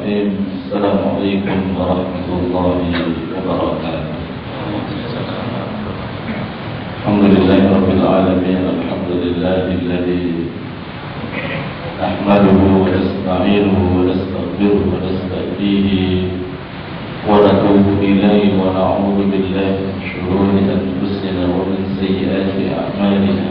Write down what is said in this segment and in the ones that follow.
الرحيم. السلام عليكم ورحمة الله وبركاته. الحمد لله رب العالمين. الحمد لله الذي نحمده ونستعينه ونستغفره ونستهديه ونتوب إليه ونعوذ بالله من شرور أنفسنا ومن سيئات أعمالنا.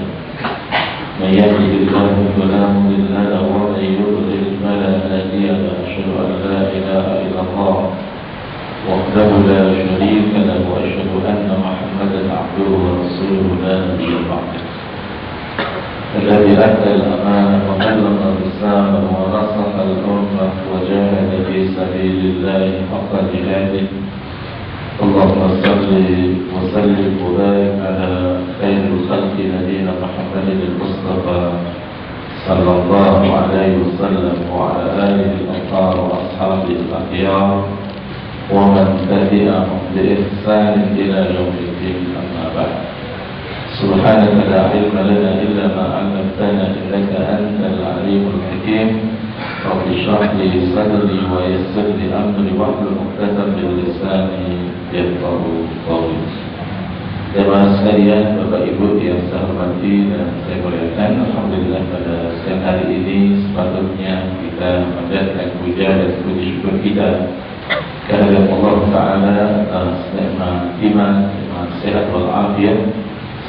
من يهده الله فلا مضل له ومن يضلل فلا هادي له. أشهد أن لا إله إلا الله وحده لا شريك له وأشهد أن محمدا عبده ورسوله لا نبي بعده. الذي أدى الأمانة وبلغ الرسالة ونصح الأمة وجاهد في سبيل الله حق جهاده. اللهم صل وسلم وبارك على خير الخلق نبينا محمد المصطفى صلى الله عليه وسلم وعلى آله الأطهار وأصحابه الأخيار ومن تبعهم بإحسان إلى يوم الدين. أما بعد، سبحانك لا علم لنا إلا ما علمتنا إنك أنت العليم الحكيم. رب اشرح لي صدري ويسر لي أمري واحلل عقدة من لساني yafqahu qawli. Jemaah sekalian, Bapak Ibu yang saya hormati dan saya muliakan, alhamdulillah pada siang hari ini sepatutnya kita memanjatkan puja dan puji syukur kita kehadirat Allah Taala atas nikmat iman, nikmat sehat wal afiat,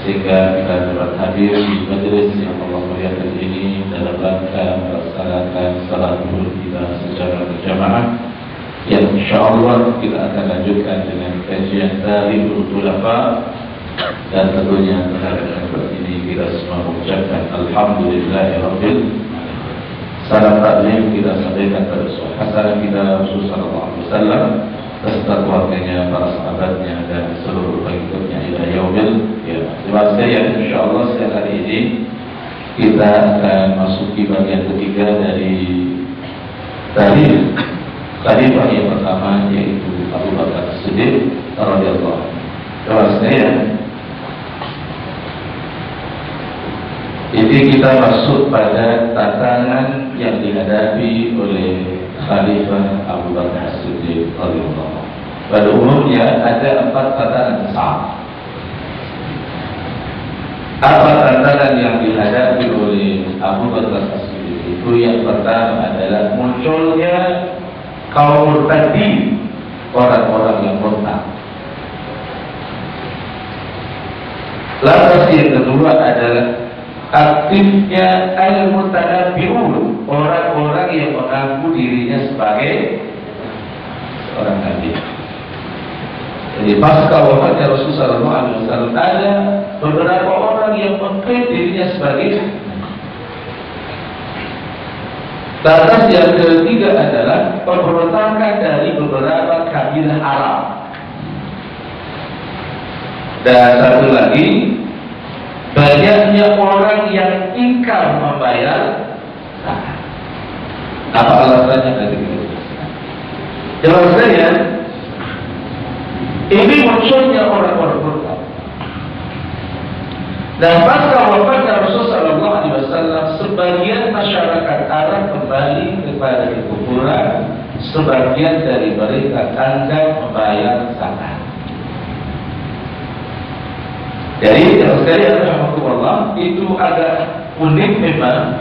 sehingga kita dapat hadir di majelis yang Allah muliakan ini dalam rangka melaksanakan salat zuhur kita secara berjamaah, yang insyaallah kita akan lanjutkan dengan kajian Tarikhul Khulafa. Dan tentunya terhadap tempat ini kita semua mengucapkan alhamdulillahirabbil alamin. Salam taklim kita sampaikan pada sahabat kita Rasulullah sallallahu alaihi wasallam beserta keluarganya, para sahabatnya dan seluruh pengikutnya ila yaumil qiyamah. Terima kasih. Insyaallah siang hari ini kita akan masuki bagian ketiga dari tarikh Khalifah yang pertama, yaitu Abu Bakar As-Siddiq radhiyallahu anhu. Terusnya, ini kita masuk pada tantangan yang dihadapi oleh Khalifah Abu Bakar As-Siddiq radhiyallahu anhu. Pada umumnya ada 4 tantangan besar. Apa tantangan yang dihadapi oleh Abu Bakar As-Siddiq itu? Yang pertama adalah munculnya kaum murtadin, orang-orang yang murtad. Lantas yang kedua adalah aktifnya al-mutanabbi'un, orang-orang yang mengaku dirinya sebagai seorang nabi. Jadi pasca wafatnya Rasulullah SAW ada beberapa orang yang mengklaim dirinya sebagai. Lantas yang ketiga adalah pemberontakan dari beberapa kabilah Arab. Dan satu lagi, banyaknya orang yang ingkar membayar zakat. Apa alasannya tadi? Jelas saya, ini munculnya orang-orang murtad. Dan pasca wafatnya Rasulullah SAW, sebagian masyarakat Arab kembali kepada kekufuran, sebagian dari mereka enggan membayar zakat. Jadi sekalian rahmatullah, itu agak unik memang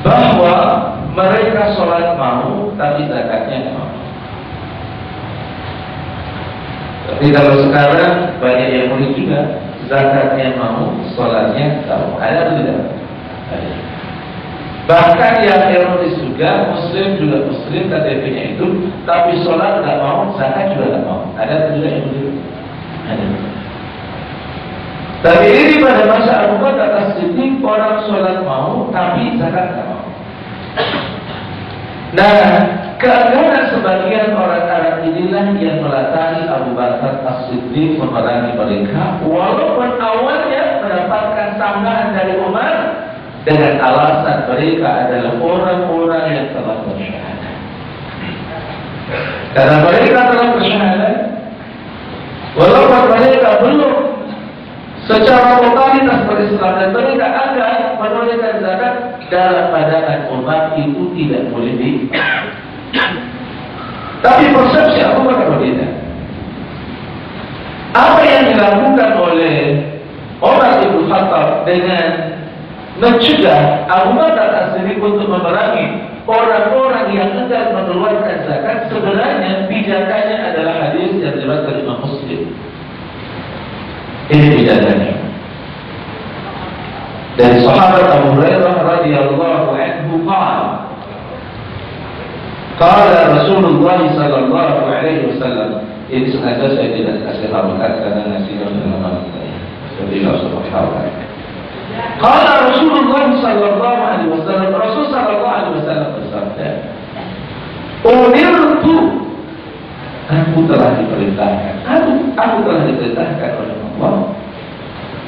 bahwa mereka sholat mau tapi zakatnya tidak mau. Tapi kalau sekarang banyak yang unik juga, zakatnya mau, sholatnya tak mau. Ada atau tidak? Ada. Bahkan yang ironis juga, muslim juga muslim KTP-nya itu, tapi sholat tak mau, zakat juga tak mau. Ada atau tidak yang begitu? Ada. Tapi ini pada masa Abu Bakar As-Siddiq, orang sholat mau, tapi zakat tak mau. Nah, keengganan sebagian orang Arab inilah yang melatar Abu Bakar As-Siddiq memerangi mereka, walaupun awalnya mendapatkan tambahan dari Umar dengan alasan mereka adalah orang-orang yang telah bersyahadat. Karena mereka telah bersyahadat, walaupun mereka belum secara totalitas berislam, dan mereka akan menunaikan zakat dalam pandangan umat itu tidak boleh Tapi persepsi Abu Bakar berbeda. Apa yang dilakukan oleh Umar bin Khattab dengan mencegah Abu Bakar As-Siddiq untuk memerangi orang-orang yang enggan mengeluarkan zakat, sebenarnya bijakannya adalah hadis yang diriwayatkan Imam Muslim. Ini bijakannya. Dari sahabat Abu Hurairah radhiyallahu anhu qala Rasulullah sallallahu alaihi wasallam. Ini sengaja saya tidak kasih harokat karena nasinya dengan saya. Jadi tidak usah pakai harokat. Qala Rasulullah sallallahu alaihi wasallam, Rasul sallallahu alaihi wasallam bersabda, "Umirtu, aku telah diperintahkan. Aku telah diperintahkan oleh Allah.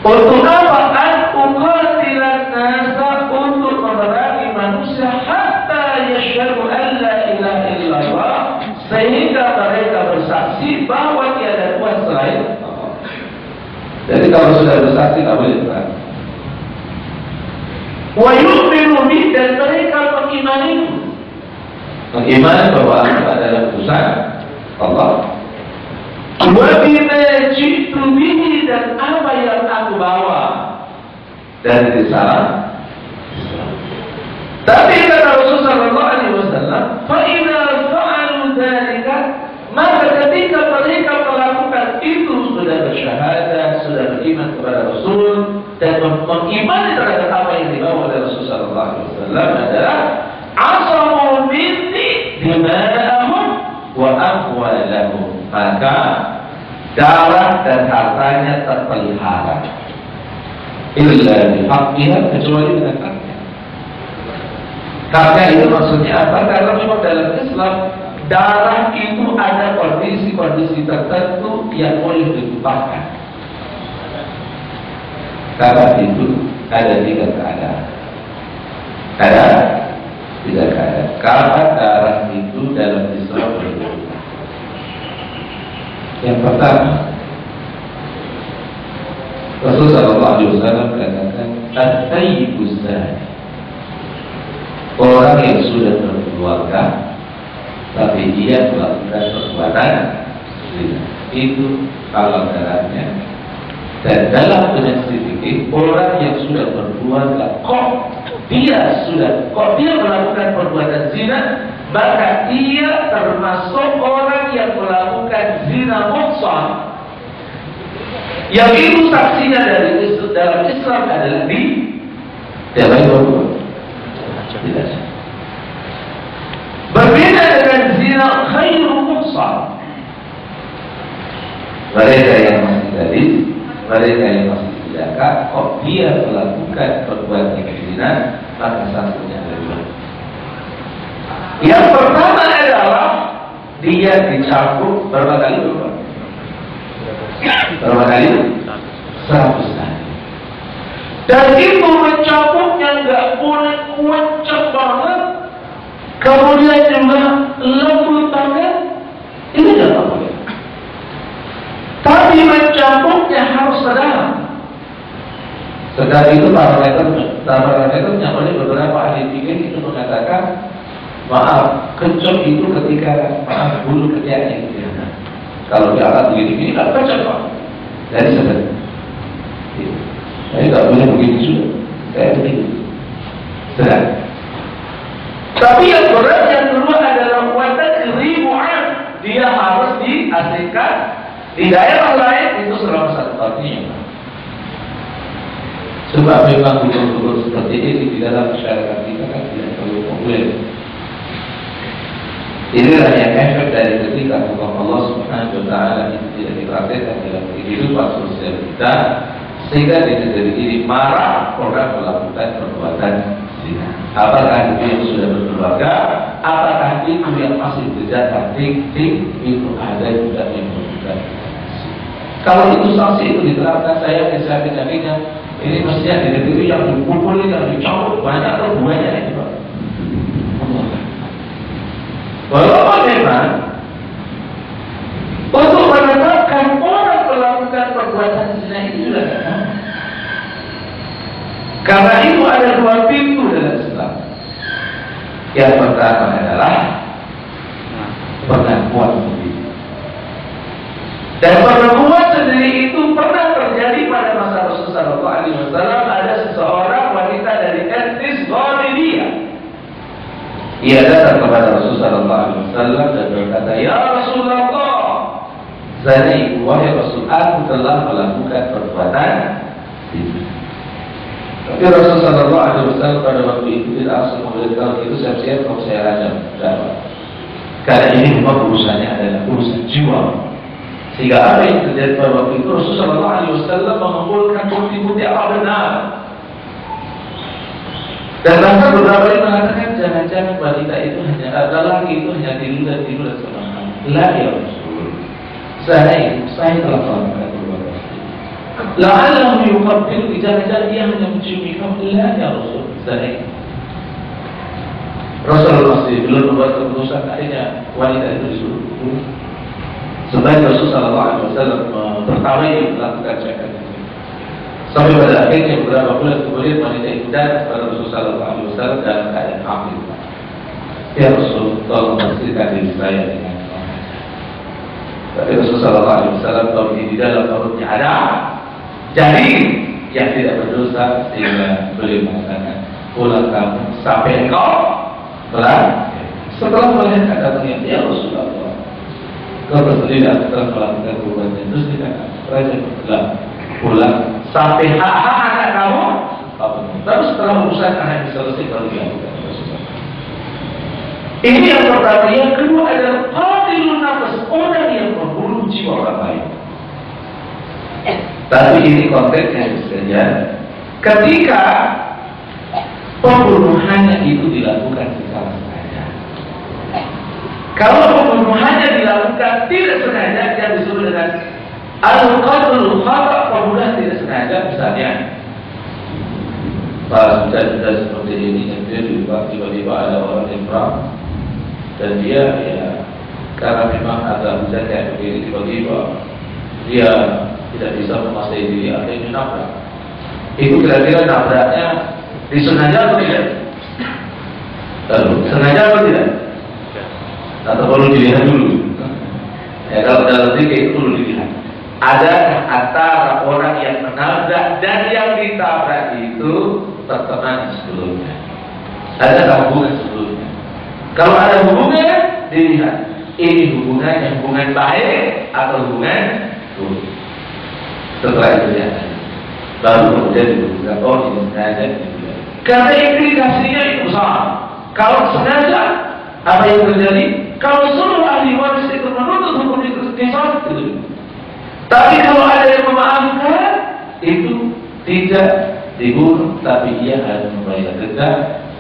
Untuk apa? Aku qatilan nasa, untuk memerangi manusia hatta yashhadu an la ilaha illallah, sehingga mereka bersaksi bahwa tiada Tuhan selain Allah." Jadi kalau sudah bersaksi tak boleh perang. Wa yu'minu bi, dan mereka mengimani bahwa aku adalah utusan Allah. Wa bima ji'tu bihi, dan apa yang aku bawa dari risalah. Tapi kata Rasulullah sallallahu alaihi wasallam, fa idza fa'alu dzalika, maka ketika mereka melakukan itu, sudah bersyahadat, sudah beriman kepada Rasul dan mengimani terhadap apa yang dibawa oleh Rasul sallallahu alaihi wasallam, adalah asamu minni dima'ahum wa amwalahum, maka darah dan hartanya terpelihara illa bihaqqiha, kecuali dengan haknya. Haknya itu maksudnya apa? Karena memang dalam Islam darah itu ada kondisi-kondisi tertentu yang boleh ditumpahkan. Karena itu ada 3 keadaan. Ada 3 keadaan. Kapan darah itu dalam Islam berbeda. Yang pertama, Rasulullah SAW mengatakan, "At-tayyibuz zani", orang yang sudah berkeluarga tapi dia melakukan perbuatan zina, itu halal darahnya. Dan dalam penafsir fikih, orang yang sudah berkeluarga kok dia melakukan perbuatan zina, maka dia termasuk orang yang melakukan zina muhsan. Yang itu saksinya dalam Islam adalah tidak. Berbeda dengan zina khairu muhsan. Mereka yang masih gadis, mereka yang masih sedekah, kok dia melakukan perbuatan zina, maka saksinya adalah. Yang pertama adalah dia dicambuk berapa kali? 100 kali. Dan itu mencambuknya nggak boleh kencang banget, kemudian juga lembut banget, itu tidak boleh. Tapi mencambuknya harus sedang. Sedang itu parameternya oleh beberapa ahli fikih itu mengatakan, maaf, kencang itu ketika bulu ketiaknya itu ya. Kalau di atas begini tidak kencang Pak. Jadi sedang. Saya tidak boleh begini sudah. Saya begini. Sedang. Tapi yang berat yang kedua adalah wata keribuan. Dia harus diasingkan di daerah lain itu selama 1 tahun. Sebab memang betul-betul seperti ini di dalam masyarakat kita kan tidak perlu populer. Inilah yang efek dari ketika hukum Allah Subhanahu wa Ta'ala itu tidak dipraktikkan dalam kehidupan sosial kita, sehingga di negeri ini marah orang melakukan perbuatan zina. Apakah itu yang sudah berkeluarga, apakah itu yang masih berjalan tik-tik, itu ada juga yang melakukan. Kalau itu sanksi itu diterapkan, saya kisah-kisahnya ini mestinya di negeri yang dipukul, yang dicabut banyak atau banyak itu Pak. Walaupun memang untuk menetapkan orang melakukan perbuatan zina itu sudah ada. Karena itu ada 2 pintu dalam Islam. Yang pertama adalah pengakuan sendiri. Dan pengakuan sendiri itu pernah terjadi pada masa Rasulullah SAW. Ada seseorang wanita dari etnis Ghamidiyah. Ia datang kepada Rasulullah SAW dan berkata, "Ya Rasulullah, zani, wahai Rasul, aku telah melakukan perbuatan itu." Tapi Rasulullah SAW pada waktu itu tidak langsung memberitahu itu, siap-siap kalau saya rajam. Karena ini memang urusannya adalah urusan jiwa. Sehingga apa yang terjadi pada waktu itu, Rasulullah SAW mengumpulkan bukti-bukti apa benar. Dan bahkan beberapa kali mengatakan jangan-jangan wanita itu hanya adalah itu hanya tidur dan semacam. La ya Rasul, saya telah melakukan perbuatan. La'allahu yuqabbilu, jangan-jangan dia hanya menciumi kamu. La ya Rasul, Rasulullah masih belum membuat keputusan, akhirnya wanita itu disuruh. Sebagai Rasulullah SAW pertama melakukan cekak. Sampai pada akhirnya beberapa bulan kemudian wanita itu datang kepada Rasulullah SAW dalam keadaan hamil. Ya Rasul, tolong bersihkan diri saya dengan Allah. Tapi Rasulullah SAW kalau di dalam perutnya ada janin yang tidak berdosa, sehingga beliau mengatakan, pulang kamu sampai engkau pulang. Setelah melihat kata-katanya, ya Rasulullah, kau bersedia telah melakukan perbuatan itu, dikatakan Raja pulang sampai hak-hak anak kamu. Lalu setelah urusan anak selesai baru dilakukan. Ini yang pertama. Yang kedua adalah qatilun nafs, orang yang membunuh jiwa orang lain. Tapi ini konteksnya saja. Ketika pembunuhannya itu dilakukan secara sengaja. Kalau pembunuhannya dilakukan tidak sengaja, yang disebut dengan al-qatlul khata', pembunuhan tidak sengaja. Misalnya pas sudah seperti ini, dia tiba-tiba ada orang yang perang dan dia karena memang agak hujan kayak begini, tiba-tiba dia tidak bisa menguasai diri, akhirnya nabrak. Itu kira-kira nabraknya disengaja atau tidak? Lalu sengaja atau tidak? Atau perlu dilihat dulu? Kalau dalam tiga itu perlu dilihat. Ada antara orang yang menabrak dan yang ditabrak itu pertemanan sebelumnya. Ada hubungan sebelumnya. Kalau ada hubungan, dilihat ini hubungan baik atau hubungan buruk. Setelah itu ya, baru kemudian dihubungkan. Oh, ini sengaja. Karena implikasinya itu besar. Kalau sengaja, apa yang terjadi? Kalau seluruh ahli waris itu menuntut hukum kisah, itu. Tapi kalau ada yang memaafkan, itu tidak dibunuh, tapi ia harus membayar denda,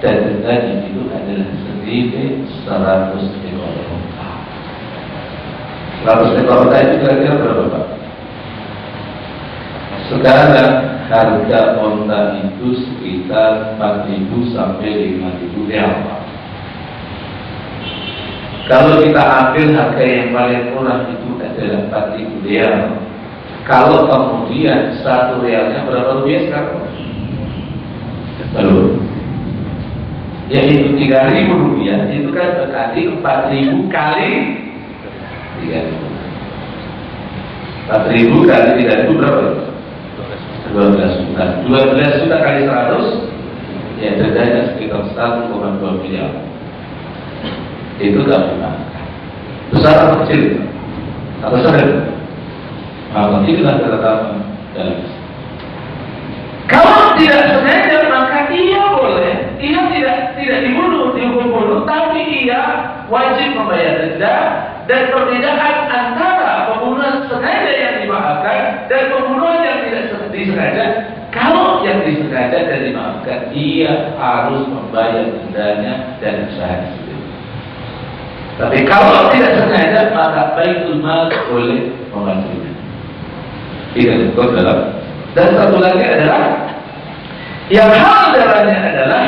dan dendanya itu adalah senilai 100 ekor unta. 100 ekor unta itu kira-kira berapa, Pak? Sekarang harga unta itu sekitar 4.000 sampai 5.000 rial, Pak. Kalau kita ambil harga yang paling murah itu adalah 4.000 rial. Kalau kemudian 1 rialnya berapa rupiah sekarang? Lalu, yaitu 3.000 rupiah, itu kan berarti 4.000 kali 3.000. 4.000 kali 3.000 berapa? 12 juta. 12 juta kali 100, ya dendanya sekitar 1,2 miliar. Itu tak benar. Besar atau kecil? Atau besar? Maka inilah catatan dalam Islam. Kalau tidak sengaja, maka ia boleh, ia tidak dibunuh, dihukum, tapi ia wajib membayar denda. Dan perbedaan antara pembunuhan sengaja yang dimaafkan dan pembunuhan yang tidak disengaja, kalau yang disengaja dan dimaafkan, ia harus membayar dendanya dan usaha sendiri. Tapi kalau tidak sengaja, maka baitul mal boleh membantunya. Itu dalam. Dan satu lagi adalah yang hal darahnya adalah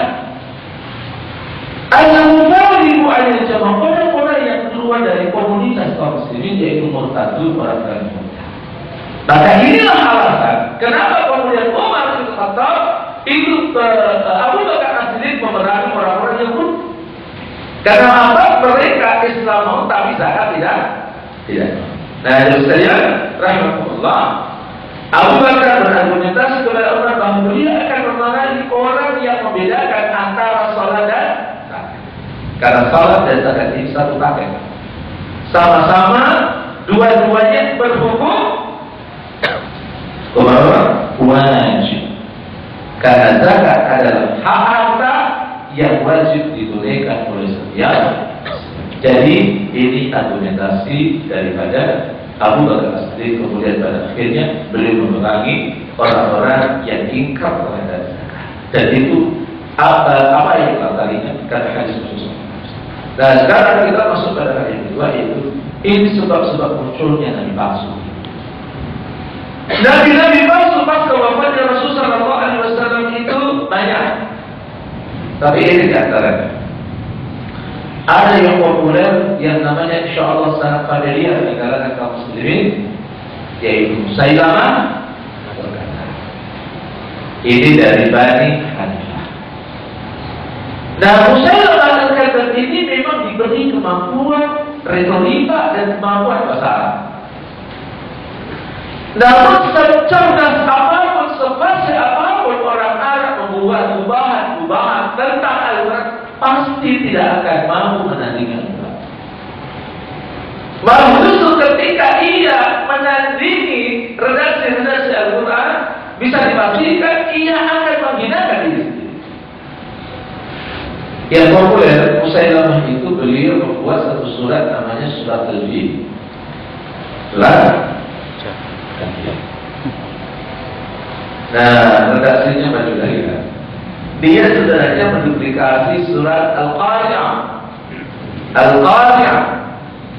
al-mufariqu anil jamaah, orang-orang yang keluar dari komunitas kaum muslimin, yaitu murtadun, orang-orang murtad. Maka inilah alasan kenapa kemudian Umar bin Khattab itu Abu Bakar As-Siddiq memerangi orang-orang yang murtad. Karena apa? Mereka Islam mau, tapi zakat tidak. Nah, jadi sekalian, rahimahullah, Abu Bakar berargumentasi kepada Umar bahwa beliau akan memarahi orang yang membedakan antara sholat dan zakat. Karena sholat dan zakat ini satu paket. Sama-sama dua-duanya berhukum wajib. Karena zakat adalah hak harta yang wajib ditunaikan oleh setiap. Jadi ini argumentasi daripada Abu Bakar As-Siddiq. Kemudian pada akhirnya beliau memerangi orang-orang yang ingkar terhadap zakat. Dan itu apa yang kita tadinya kata hadis Rasulullah. Nah, sekarang kita masuk pada hal yang kedua, yaitu ini sebab-sebab munculnya nabi palsu. Nabi-nabi palsu pasca wafatnya Rasulullah SAW itu banyak. Tapi ini di antaranya. Ada yang populer yang namanya insya Allah sangat familiar di kalangan kaum muslimin, yaitu Musailamah berkata. Ini dari Bani Hanifah. Nah, Musailamah berkata ini memang diberi kemampuan retorika dan kemampuan bahasa Arab. Namun secerdas apapun, sefasih apapun orang Arab membuat ubahan tentang Al-Quran, pasti tidak akan mampu menandingi Al-Quran. Malah justru ketika ia menandingi redaksi Al-Quran, bisa dipastikan ia akan menghinakan diri sendiri. Yang populer, Musailamah itu beliau membuat satu surat namanya surat Al-Fil. Nah, redaksinya baju lagi kan. Dia sebenarnya menduplikasi surat Al-Qari'ah. Al-Qari'ah,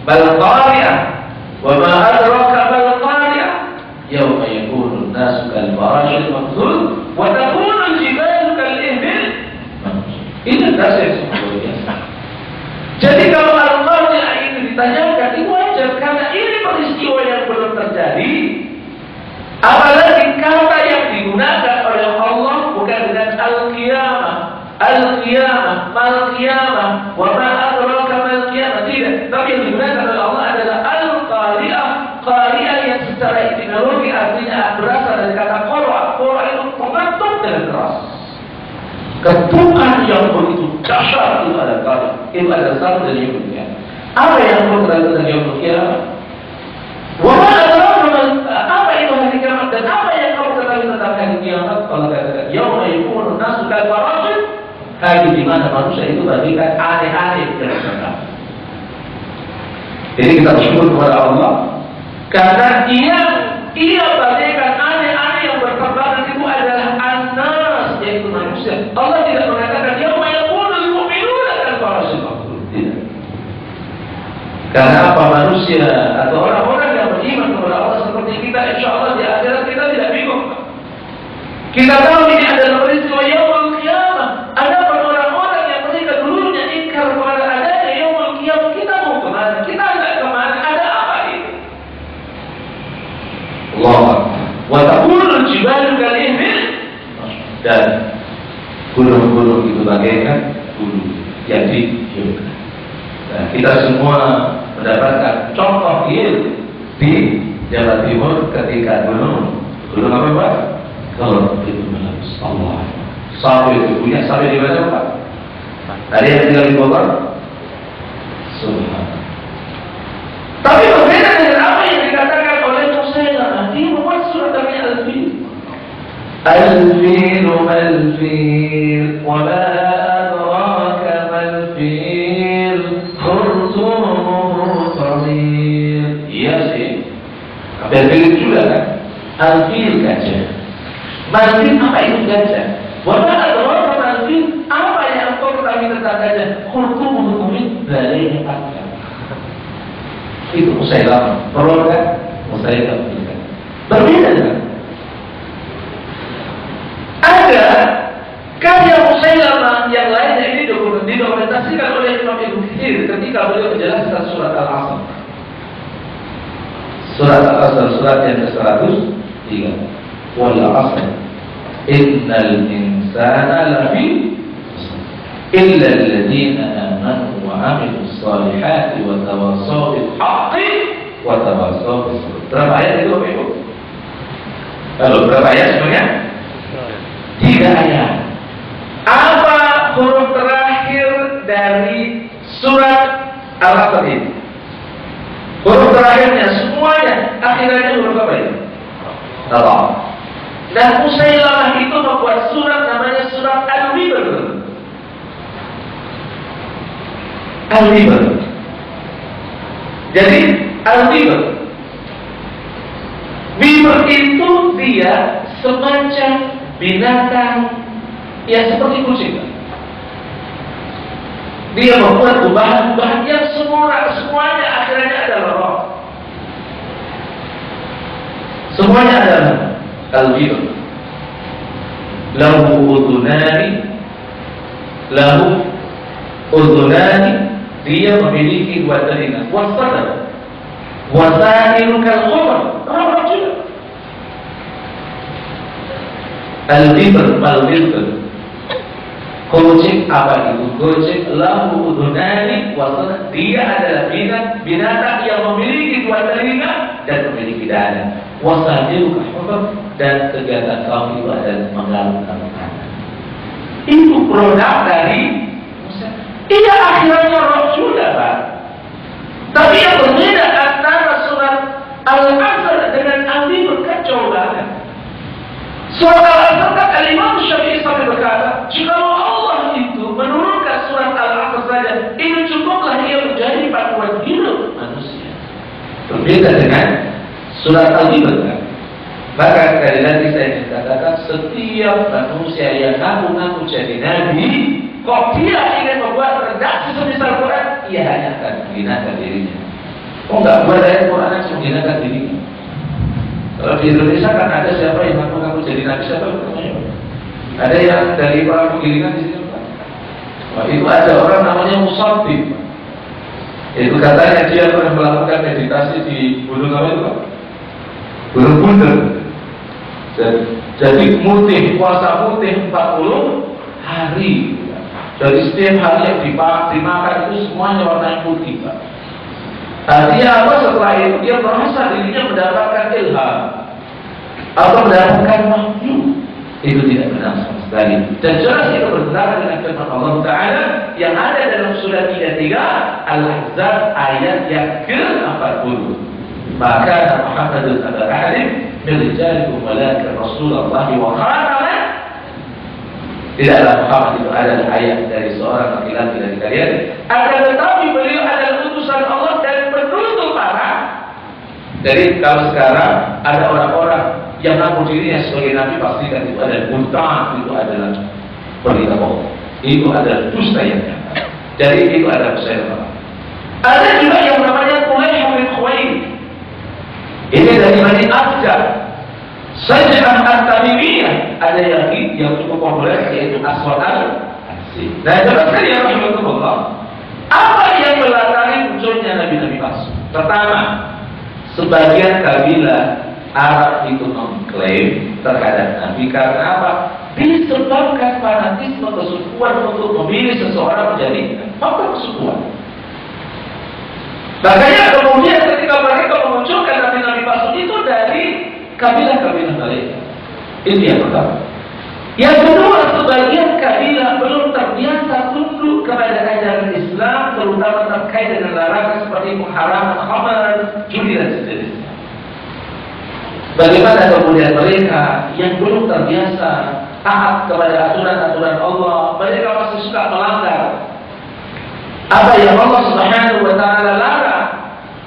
Bal-Qari'ah, wa ma adraka Bal-Qari'ah, yawma yakunu an-nasu kal-farashil mabthul, wa takunu al-jibalu kal-ihbil. Ini redaksi yang sangat luar biasa. Jadi kalau Al-Qari'ah ini ditanyakan, itu wajar karena ini peristiwa yang belum terjadi. Apalagi kata yang digunakan oleh Allah bukan dengan al-qiyamah, mal-qiyamah, wa ma adraka mal-qiyamah, tidak. Tapi yang digunakan oleh Allah adalah al-qari'ah. Qari'ah yang secara etimologi artinya berasal dari kata qara'. Qara' itu mengetuk dengan keras. Ketukan yang begitu dahsyat itu adalah qari'ah. Itu adalah satu dari yaumul qiyamah. Apa yang berkaitan dengan yaumul qiyamah? Wa ma adraka apa itu hari kiamat dan apa yang kamu ketahui tentang hari kiamat? Kalau katakan yauma yakunu an-nasu kal-farashil, hari di mana manusia itu bagaikan aneh-aneh kira-kira. Jadi kita bersyukur kepada Allah karena ia bagaikan aneh-aneh yang berterbangan itu adalah an-nas, yaitu manusia. Allah tidak mengatakan yauma yakunul mu'minuna kal-farashil. Tidak. Karena apa, manusia atau orang-orang yang beriman kepada Allah seperti kita, insya Allah di akhirat kita tidak bingung. Kita tahu ini adalah peristiwa yaumul qiyamah. Ada orang-orang yang mereka dulunya ingkar kepada adanya yaumul qiyamah. Kita mau kemana? Kita tidak kemana? Ada apa ini? Allah. Wa taqulul jibalu kal-ihbil, dan gunung-gunung itu bagaikan bulu yang ditiupkan. Nah, kita semua mendapatkan contoh real di Jawa Timur ketika gunung apa Pak? Kalau itu menembus Allah. Sampai itu punya sampai di mana Pak? Ada yang tinggal di Bogor? Subhanallah. Tapi berbeda dengan apa yang dikatakan oleh Musailamah. Dia membuat surat namanya Al-Fil. Al-Fil mal-fil, wa ma adraka mal-fil, khurtumuhu tawil. Iya sih. Al-Fil juga kan? Al-Fil gajah. Mal-fil apa itu gajah? Wa ma adraka mal-fil, apa yang kau ketahui tentang gajah? Khurtumuhu tawil, belalainya panjang. Itu Musailamah. Perlu kan? Musailamah. Berbeda kan? Ada karya Musailamah yang lainnya ini didokumentasikan oleh Imam Ibnu Katsir ketika beliau menjelaskan surat Al-Asr. Surat Al-Asr, surat yang ke-103. Wal 'asr innal insana lafi illa alladziina aamanu wa 'amilus shalihati wa tawassaw wa tawassaw bis sabr. Berapa ayat itu Bapak Ibu? Lalu berapa ayat sebenarnya? 3 ayat. Apa huruf terakhir dari surat Al-Asr ini? Huruf terakhirnya semuanya akhirnya huruf apa itu? Ra. Dan Musailamah itu membuat surat namanya surat Al-Wibr. Al-Wibr. Jadi Al-Wibr, Wibr itu dia semacam binatang yang seperti kucing. Dia membuat gubahan-gubahan yang semuanya akhirnya adalah roh. Semuanya adalah Al-Wibr. Lahu udhunani, dia memiliki 2 telinga. Wasadar, wasairu kal-qamar, roh juga. Al-Wibr. Kucing apa itu? Kucing lahu udhunani wasadar, dia adalah binatang yang memiliki 2 telinga dan memiliki dada. Wasairu kal-qamar, dan kegiatan kaum itu adalah menggalungkan tangan. Itu produk dari iya akhirnya roh juga, Pak. Tapi yang berbeda antara surat Al-Asr dengan Al-Wibr kacau banget. Surat Al-Asr kan Al-Imam Syafi'i sampai berkata, jika Allah itu menurunkan surat Al-Asr saja, itu cukuplah ia menjadi panduan hidup manusia. Berbeda dengan surat Al-Wibr kan. Maka sekali lagi saya katakan, setiap manusia yang ngaku-ngaku jadi nabi, kok dia ingin membuat redaksi semisal Quran, ia hanya akan menghinakan dirinya. Oh enggak, buat ayat Quran yang menghinakan dirinya. Kalau di Indonesia kan ada siapa yang ngaku-ngaku jadi nabi, siapa namanya? Ada yang dari orang penggilingan di sini, Pak. Wah, itu ada orang namanya Musabib. Itu katanya dia pernah melakukan meditasi di gunung apa itu, Pak? Gunung Bunder. Jadi mutih, puasa mutih 40 hari. Jadi setiap hari yang dimakan itu semuanya warna putih, Pak. Artinya apa? Setelah itu dia merasa dirinya mendapatkan ilham atau mendapatkan wahyu. Itu tidak benar sama sekali. Dan jelas itu bertentangan dengan firman Allah Ta'ala yang ada dalam surat 33 Al-Ahzab ayat yang ke-40. Maka Muhammadun aba ahadin min rijalikum walakin Rasulullah wa khataman. Tidaklah Muhammad itu adalah ayat dari seorang laki-laki dari kalian, akan tetapi beliau adalah utusan Allah dan penutup para. Jadi kalau sekarang ada orang-orang yang mengaku dirinya sebagai nabi, pastikan itu adalah butaan, itu adalah berita bohong, itu adalah dusta yang nyata. Jadi itu adalah Musailamah. Ada juga yang namanya Tulayh bin Khuwailid. Ini dari Bani Asjar. Saj'ah At-Tamimiyah, ada yang cukup populer yaitu Aswad al-Ansi. Nah, jelaskan ya rahmatullah, apa yang melatari munculnya nabi-nabi palsu? Pertama, sebagian kabilah Arab itu mengklaim terhadap nabi karena apa? Disebabkan fanatisme kesukuan untuk memilih seseorang menjadi faktor kesukuan. Makanya kemudian ketika mereka memunculkan nabi-nabi palsu itu dari kabilah-kabilah mereka. Itu yang pertama. Yang kedua, sebagian kabilah belum terbiasa tunduk kepada ajaran Islam, terutama terkait dengan larangan seperti pengharaman khamar, judi dan seterusnya. Bagaimana kemudian mereka yang belum terbiasa taat kepada aturan-aturan Allah, mereka masih suka melanggar apa yang Allah Subhanahu wa Ta'ala larang.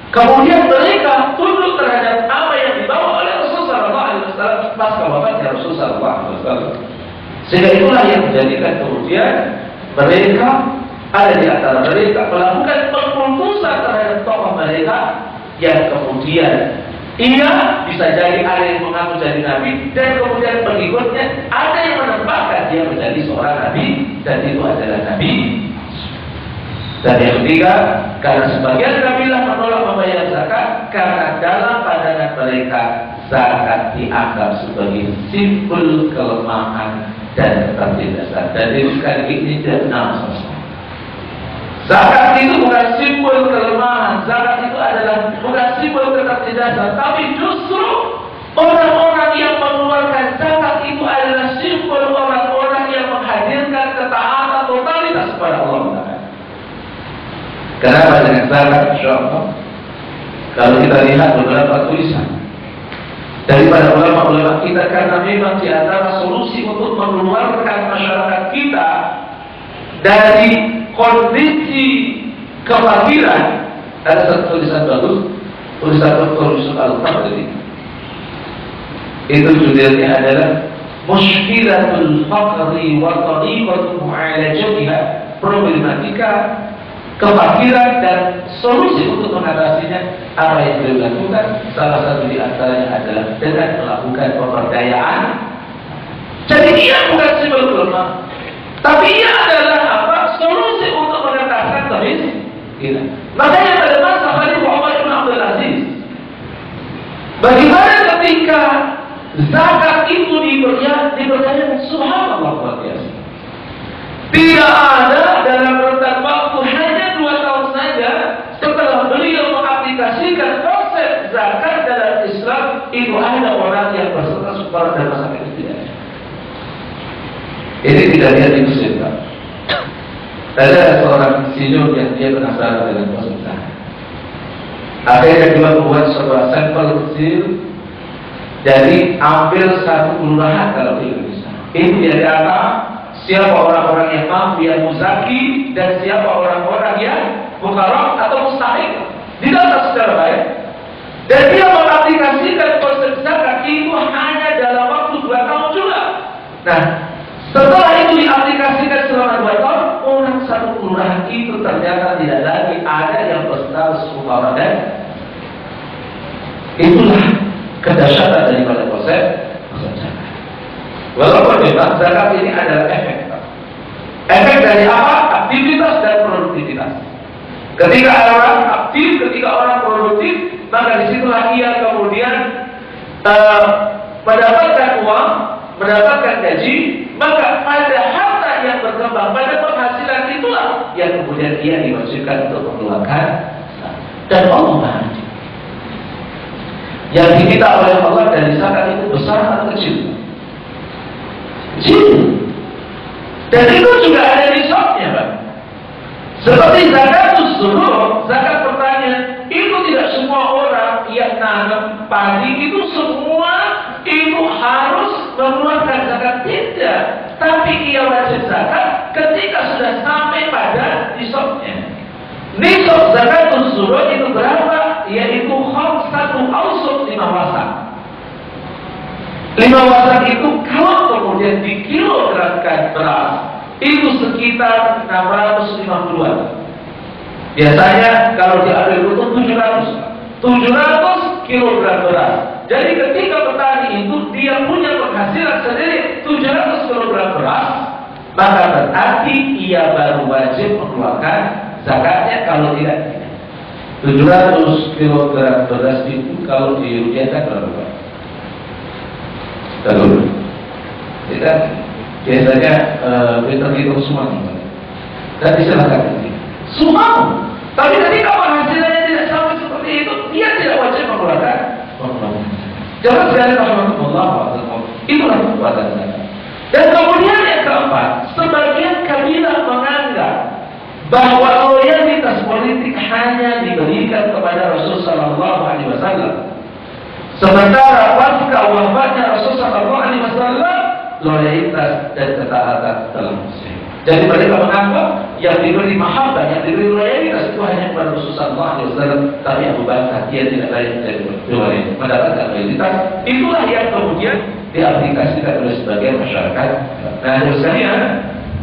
Kemudian mereka tunduk terhadap apa yang dibawa oleh Rasulullah SAW pasca wafatnya Rasulullah SAW. Sehingga itulah yang menjadikan kemudian mereka ada di antara mereka melakukan pengkultusan terhadap tokoh mereka yang kemudian ia bisa jadi ada yang mengaku jadi nabi dan kemudian pengikutnya ada yang menempatkan dia menjadi seorang nabi dan itu adalah nabi. Dan yang ketiga, karena sebagian kabilah menolak membayar zakat karena dalam pandangan mereka zakat dianggap sebagai simbol kelemahan dan ketertindasan. Dan itu sekali ini tidak benar sama sekali. Zakat itu bukan simbol kelemahan, zakat itu adalah bukan simbol dasar, tapi justru orang-orang yang mengeluarkan zakat itu adalah simbol orang-orang yang menghadirkan ketaatan totalitas kepada Allah. Kenapa dengan zakat? Insyaallah, kalau kita lihat beberapa tulisan daripada ulama-ulama kita, karena memang di antara solusi untuk mengeluarkan masyarakat kita dari kondisi kefakiran, ada satu tulisan bagus, tulisan Dr. Yusuf Al-Tabari. Itu judulnya adalah Mushkilatul Faqri wa Tariqatu Mu'alajatiha, problematika kefakiran dan solusi untuk mengatasinya. Apa yang dilakukan? Salah satu di antaranya adalah dengan melakukan pemberdayaan. Jadi ia bukan simbol ulama, tapi ia adalah apa? Solusi untuk mengatasi kemiskinan. Makanya pada masa Khalifah Umar bin Abdul Aziz, bagaimana ketika zakat itu diberdayakan, subhanallah, luar biasa. Tidak ada dalam rentang waktu hanya 2 tahun saja setelah beliau mengaplikasikan konsep zakat dalam Islam, itu ada orang yang berserta sukar dan masalah itu tidak ada. Ini tidak lihat di Mesir, Pak. Ada seorang insinyur yang dia penasaran dengan konsep zakat. Akhirnya dia membuat sebuah sampel kecil dari hampir 1 kelurahan kalau di Indonesia. Ini dia data siapa orang-orang yang mampu, yang muzaki, dan siapa orang-orang yang mukarram atau mustahik. Didata secara baik. Dan dia mengaplikasikan konsep zakat itu hanya dalam waktu 2 tahun juga. Nah, setelah itu diaplikasikan selama 2 tahun, orang 1 kelurahan itu ternyata tidak lagi ada yang berstatus mukarram. Dan itulah kedahsyatan daripada konsep zakat. Walaupun memang zakat ini adalah efek. Efek dari apa? Aktivitas dan produktivitas. Ketika orang aktif, ketika orang produktif, maka disitulah ia kemudian mendapatkan uang, mendapatkan gaji. Maka pada harta yang berkembang, pada penghasilan itulah yang kemudian ia diwajibkan untuk mengeluarkan. Dan Allah bahagia. Yang diminta oleh Allah dari zakat itu besar atau kecil? Kecil. Dan itu juga ada nisabnya, Pak. Seperti zakat usul, zakat pertanian, itu tidak semua orang yang nanam padi itu semua itu harus mengeluarkan zakat, tidak. Tapi ia wajib zakat ketika sudah sampai pada nisabnya. Nisab zakat usul itu berapa? Yaitu 1 ausuk 5 wasak. 5 wasak itu kalau kemudian dikilogramkan beras, itu sekitar 650-an. Biasanya kalau diambil itu 700 kilogram beras. Jadi ketika petani itu dia punya penghasilan sendiri 700 kilogram beras, maka berarti ia baru wajib mengeluarkan zakatnya. Kalau tidak, 700 kilogram beras itu kalau dirupiahkan berapa? Lalu kita biasanya kita hitung semua, dan silakan semua. Tapi ketika penghasilannya tidak sampai seperti itu, dia tidak wajib mengeluarkan. Jangan sekali rahmatullah, itulah kekuatan zakat. Dan kemudian yang keempat, sebagian kabilah menganggap bahwa loyalitas politik hanya diberikan kepada Rasul Sallallahu Alaihi Wasallam. Sementara pasca wafatnya Rasul Sallallahu Alaihi Wasallam, loyalitas dan ketaatan dalam Muslim. Jadi mereka menganggap yang diberi mahabbah, yang diberi loyalitas itu hanya kepada Rasul Sallallahu Alaihi Wasallam. Tapi Abu Bakar dia tidak layak dari mendapatkan loyalitas. Itulah yang kemudian diaplikasikan oleh sebagian masyarakat. Nah, sekalian,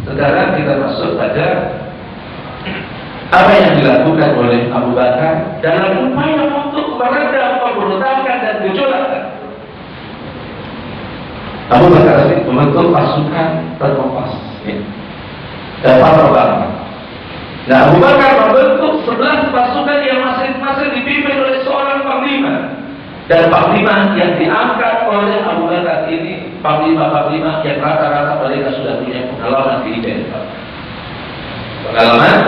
sekarang kita masuk pada apa yang dilakukan oleh Abu Bakar dalam upaya untuk meredam pemberontakan dan gejolak. Abu Bakar membentuk pasukan terkompas dan para. Nah, Abu Bakar membentuk 11 pasukan yang masing-masing dipimpin oleh seorang panglima. Dan panglima yang diangkat oleh Abu Bakar ini panglima-panglima yang rata-rata mereka sudah punya pengalaman di Hidayah. Pengalaman.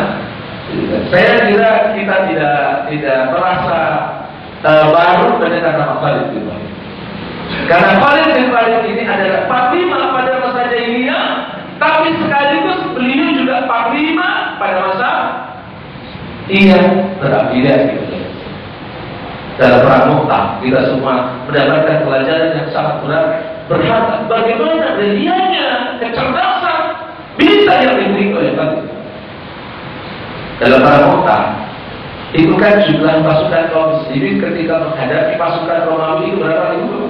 Saya kira kita tidak merasa baru mendengar nama Khalid bin Walid. Karena Khalid bin Walid ini adalah panglima pada masa jahiliyah, tapi sekaligus beliau juga panglima pada masa berakidah gitu. Dalam perang Mu'tah kita semua mendapatkan pelajaran yang sangat berharga. Bagaimana briliannya, kecerdasan bisa yang dimiliki oleh Khalid. Dalam perang Mu'tah itu kan jumlah pasukan kaum muslimin ketika menghadapi pasukan Romawi itu berapa ribu?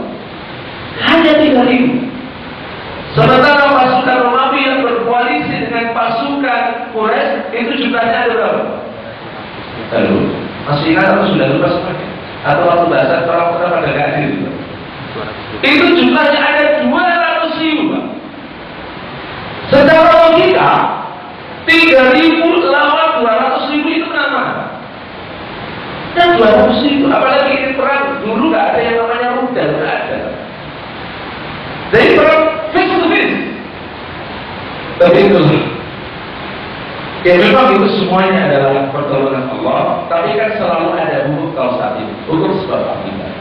Hanya 3.000. Sementara pasukan Romawi yang berkoalisi dengan pasukan Quraisy itu jumlahnya ada berapa? Lalu masih ingat atau sudah lupa semuanya? Atau waktu bahasa perang pada gak hadir? Itu jumlahnya ada 200.000. Secara logika 3.000 lawan 200.000 itu menang mana? Dan 200.000, apalagi ini perang dulu gak ada yang namanya rudal, gak ada. Jadi perang face to face. Tapi itu ya memang itu semuanya adalah pertolongan Allah, tapi kan selalu ada hukum kausatif, hukum sebab akibat.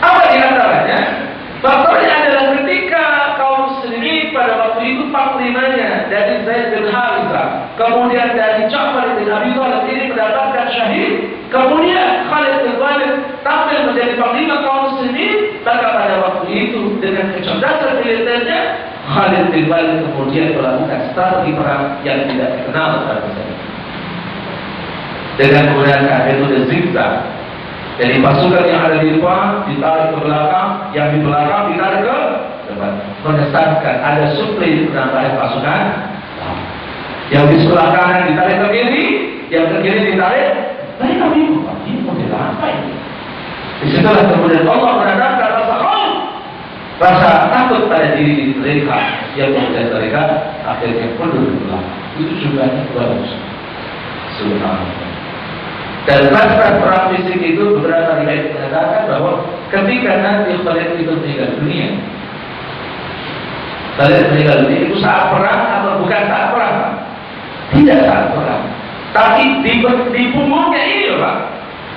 Apa di antaranya? Faktornya adalah ketika kaum muslimin pada waktu itu panglimanya dari Zaid bin Harithah, kemudian dari Ja'far bin Abi Thalib ini mendapatkan syahid, kemudian Khalid bin Walid tampil menjadi panglima kaum muslimin, maka pada waktu itu dengan kecerdasan militernya Khalid bin Walid kemudian melakukan strategi perang yang tidak dikenal pada masa itu dengan menggunakan metode zigzag. Jadi pasukan yang ada di depan ditarik ke belakang, yang di belakang ditarik ke depan, mengesankan ada suplai penambahan pasukan. Yang di sebelah kanan ditarik ke kiri, yang ke kiri ditarik. Mereka bingung, ini model apa ini? Disitulah kemudian Allah menanamkan rasa takut pada diri mereka, yang membuat mereka akhirnya mundur ke belakang. Itu jumlahnya bagus. Subhanallah. Dan pasca perang fisik itu beberapa riwayat mengatakan bahwa ketika nanti Khalid itu meninggal dunia, itu saat perang atau bukan saat perang? Tidak saat perang, tapi di punggungnya ini Pak.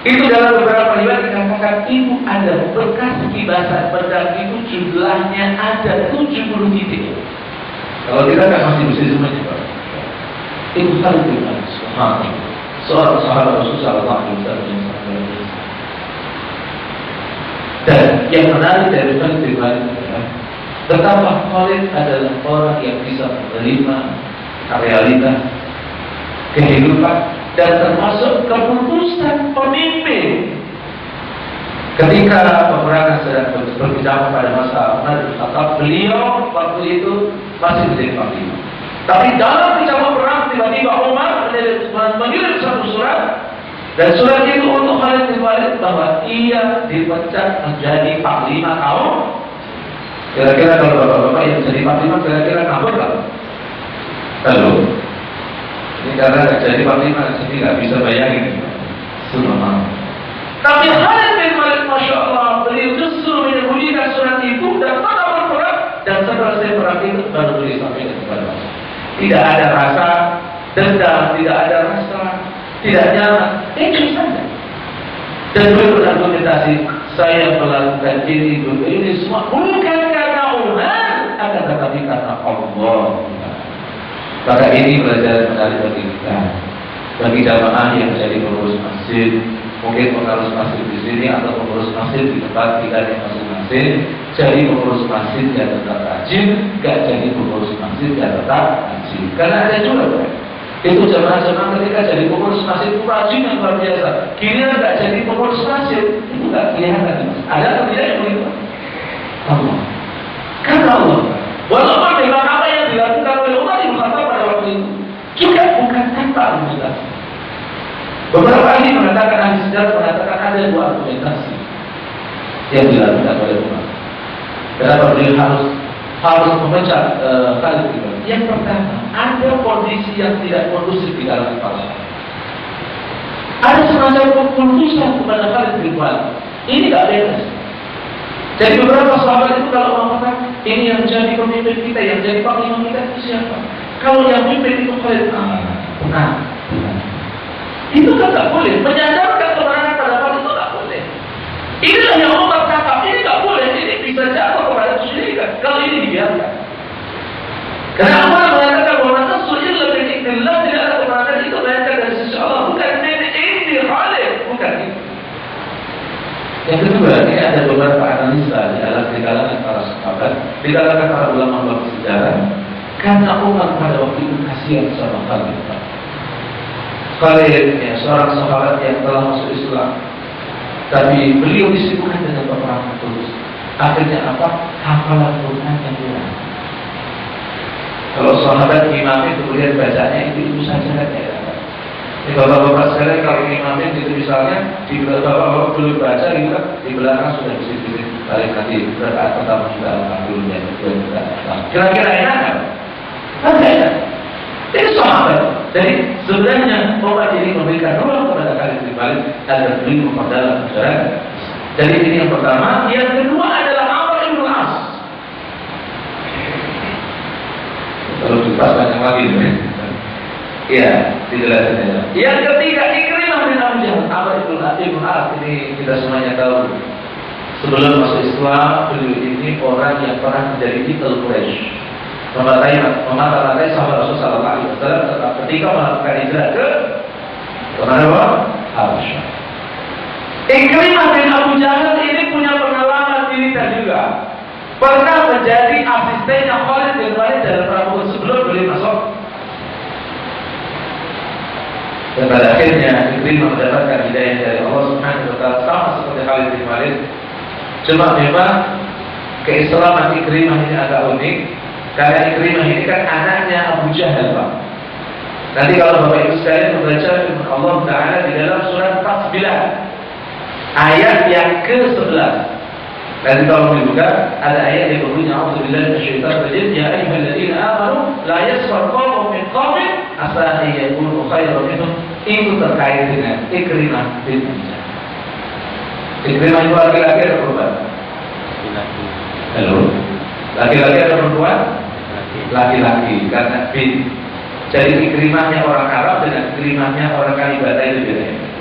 Itu dalam beberapa riwayat dikatakan itu ada bekas kibasan pedang itu jumlahnya ada 70 titik. Kalau kita kan masih bisa semuanya Pak. Itu Khalid bin Walid. Subhanallah. Seorang sahabat Rasulullah SAW. Dan yang menarik dari Khalid bin Walid adalah betapa Khalid adalah orang yang bisa menerima realitas kehidupan dan termasuk keputusan pemimpin. Ketika peperangan sedang berkecamuk pada masa Umar bin Khattab, beliau waktu itu masih menjadi panglima. Tapi dalam kecamuk perang tiba-tiba Umar mengirim satu surat, dan surat itu untuk Khalid bin Walid bahwa ia dipecat menjadi panglima kaum. Kira-kira kalau bapak-bapak yang jadi panglima kira-kira kabur kan? Lalu ini karena nggak jadi panglima, jadi nggak bisa bayangin. Subhanallah. Tapi Khalid bin Walid, masya Allah, beliau justru menyembunyikan surat itu dan tetap berperang, dan setelah selesai perang itu baru beliau sampaikan kepada Allah. Tidak ada rasa dendam, tidak ada rasa tidak nyaman, itu saja. Dan beliau berargumentasi, saya melakukan ini semua bukan karena Umar, akan tetapi karena Allah. Maka ini pelajaran menarik bagi kita, bagi jamaah yang menjadi pengurus masjid, mungkin pengurus masjid di sini atau pengurus masjid di tempat kita yang masing-masing. Jadi pengurus masjid yang tetap rajin, gak jadi pengurus masjid yang tetap rajin. Karena ada juga kan, itu jamaah-jamaah ketika jadi pengurus masjid itu rajin yang luar biasa. Kira gak jadi pengurus masjid itu gak kelihatan. Ada atau tidak yang begitu? Allah. Karena Allah. Walaupun dengan apa yang dilakukan oleh Umar bin Khattab pada waktu itu juga bukan tanpa argumentasi. Beberapa ahli mengatakan, ahli sejarah mengatakan ada dua argumentasi yang dilakukan oleh Umar. Kenapa beliau harus memecah Khalid bin Walid? Yang pertama, ada kondisi yang tidak kondusif di dalam kepala. Ada semacam keputusan kepada Khalid bin Walid. Ini tidak beres. Jadi beberapa sahabat itu kalau mengatakan ini yang jadi pemimpin kita, yang jadi panglima kita itu siapa? Kalau yang pemimpin itu Khalid, benar. Itu kan tak boleh. Menyadarkan kebenaran pada Khalid itu tak boleh. Yang kedua, ini ada beberapa analisa di kalangan para sahabat, di kalangan para ulama sejarah, karena Umar pada waktu itu kasihan sama Khalid. Khalid, ya, seorang sahabat yang telah masuk Islam, tapi beliau disibukkan dengan peperangan terus. Akhirnya apa? Hafalan Quran yang hilang. Kalau sahabat imamin kemudian bacanya itu saja kan ya. Ini bapak-bapak sekalian kalau imamin itu misalnya di bapak-bapak belum baca gitu kan, di belakang sudah bisa balik nanti rakaat pertama juga alhamdulillah kedua juga. Kira-kira enak kan? Kan enak. Ini sahabat. Jadi sebenarnya Umar ini memberikan ruang kepada Khalid bin Walid agar beliau memperdalam ajaran. Jadi ini yang pertama. Yang kedua adalah Amr bin As. Kalau dibahas banyak lagi, ya, dijelaskan. Yang ketiga, Ikrimah bin Abu Jahal. Amr bin As ini kita semuanya tahu. Sebelum masuk Islam, beliau ini orang yang pernah menjadi titel Quraisy, memata-matai sahabat Rasulullah SAW ketika melakukan hijrah ke mana? Habasyah. Ikrimah bin Abu Jahal ini punya pengalaman militer juga. Pernah menjadi asistennya Khalid bin Walid dalam perang sebelum beliau masuk. Dan pada akhirnya Ikrimah mendapatkan hidayah dari Allah Subhanahu wa taala sama seperti Khalid bin Walid. Cuma memang keislaman Ikrimah ini agak unik karena Ikrimah ini kan anaknya Abu Jahal, Pak. Nanti kalau Bapak Ibu sekalian membaca firman Allah Taala di dalam surat 49 ayat yang ke-11. Nanti kalau dibuka ada ayat yang berbunyi A'udzubillahi minasyaitonir rajim ya ayyuhalladzina amanu la yaskhar qaumun min qaumin asa an yakunu khairan minhum. Itu terkait dengan Ikrimah bin Abi Jahal. Ikrimah itu laki-laki atau perempuan? Laki-laki. Halo. Laki-laki atau perempuan? Laki-laki karena bin. Jadi Ikrimahnya orang Arab dengan Ikrimahnya orang Kalibata itu beda.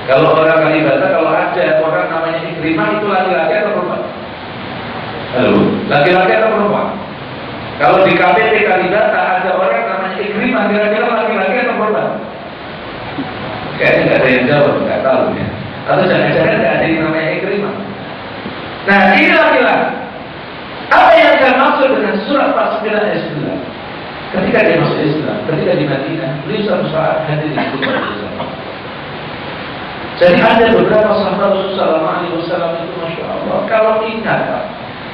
Kalau orang Kalibata, kalau ada orang namanya Ikrimah itu laki-laki atau perempuan? Halo, laki-laki atau perempuan? Kalau di KPP Kalibata ada orang namanya Ikrimah, kira-kira laki-laki atau perempuan? Kayaknya nggak ada yang jawab, nggak tahu ya. Atau jangan-jangan nggak ada yang namanya Ikrimah. Nah, ini laki-laki. Apa yang saya maksud dengan surat 49 ayat 9? Ketika dia masuk Islam, ketika di Madinah, beliau suatu saat hadir di rumah Islam. Jadi ada beberapa sahabat Rasulullah SAW itu Masya Allah, kalau ingat Pak,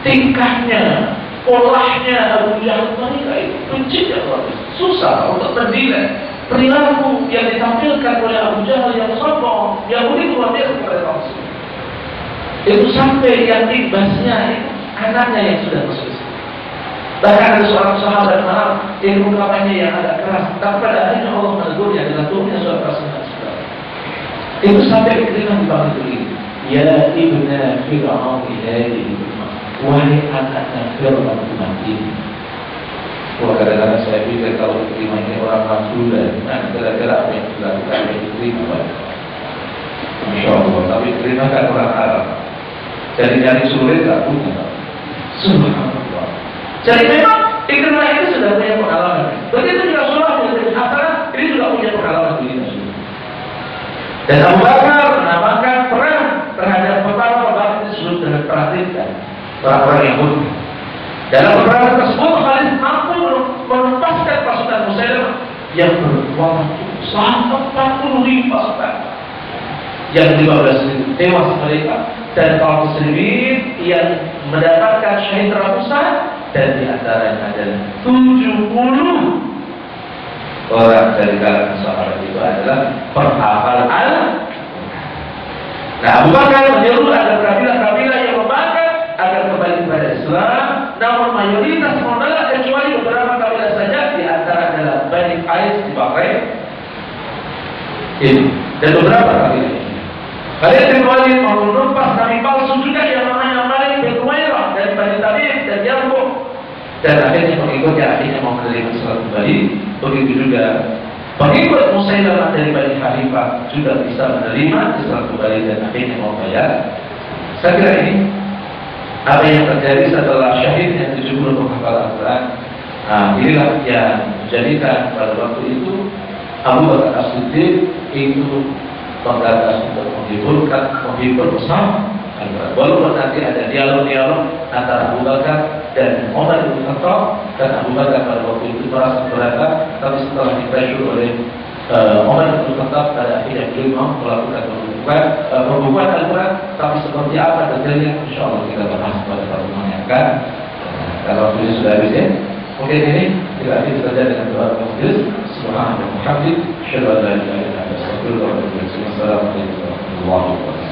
tingkahnya, polahnya Abu Jahal mereka itu benci ya Allah, susah untuk berdiri. Perilaku yang ditampilkan oleh Abu Jahal yang sombong, yang unik luar biasa kepada Rasul. Itu sampai yang imbasnya itu anaknya yang sudah masuk Islam. Bahkan ada seorang sahabat maaf, ilmu kampanye yang agak keras, tapi pada akhirnya Allah menegurnya dengan turunnya surat Rasulullah. Itu sampai Ikrimah dipanggil begini, ya ibna Fir'aun ilaihi ummah, wahai anaknya Fir'aun umat ini. Wah, kadang-kadang saya pikir kalau Ikrimah ini orang Madura, nah kira-kira apa yang dilakukan oleh Ikrimah? Masya Allah, tapi Ikrimah kan orang Arab, jadi nyari sulit tak punya. Subhanallah. Jadi memang Ikrimah itu sudah punya pengalaman. Begitu juga Surah yang Hasanah ini juga punya pengalaman begini. Dan Abu Bakar menamakan perang terhadap perang disebut dengan perang Riddah, orang-orang Yahudi. Dalam perang tersebut Khalid mampu menempaskan pasukan Musailamah yang berkuat sampai 40.000 pasukan, yang 15.000 tewas mereka, dan kaum muslimin yang mendapatkan syahid ratusan, dan di antaranya adalah 70 orang dari kalangan sahabat itu adalah penghafal Al-Quran. Nah, Abu Bakar menyuruh agar kabilah-kabilah yang membakar agar kembali kepada Islam, namun mayoritas menolak kecuali beberapa kabilah saja, di antara adalah Bani Qais di Bahrain ini dan beberapa kabilah ini. Khalid bin Walid mau menumpas nabi palsu juga yang namanya Malik bin Umairah dari Bani Tamim dan Yarmuk, dan akhirnya pengikutnya mau menerima Islam kembali. Begitu juga pengikut Musailamah dari Bani Hanifah juga bisa menerima Islam kembali dan akhirnya mau bayar. Saya kira ini apa yang terjadi setelah syahidnya 70 penghafal Al-Quran. Nah, inilah yang menjadikan pada waktu itu Abu Bakar As-Siddiq itu menggagas untuk menghibur bersama Al-Quran. Walaupun nanti ada dialog-dialog antara Abu Bakar dan Umar bin Khattab, dan Abu Bakar pada waktu itu merasa keberatan, tapi setelah dipressure oleh Umar bin Khattab, pada akhirnya beliau mau melakukan pembukaan Al-Quran. Tapi seperti apa detailnya, insya Allah kita bahas pada pertemuan yang akan. Kalau waktunya sudah habis ya. Mungkin ini kita akhiri saja dengan doa majelis. Subhanallah, alhamdulillah, asyhadu an la ilaha illa anta, astaghfiruka wa atubu ilaik. Wassalamualaikum warahmatullahi wabarakatuh.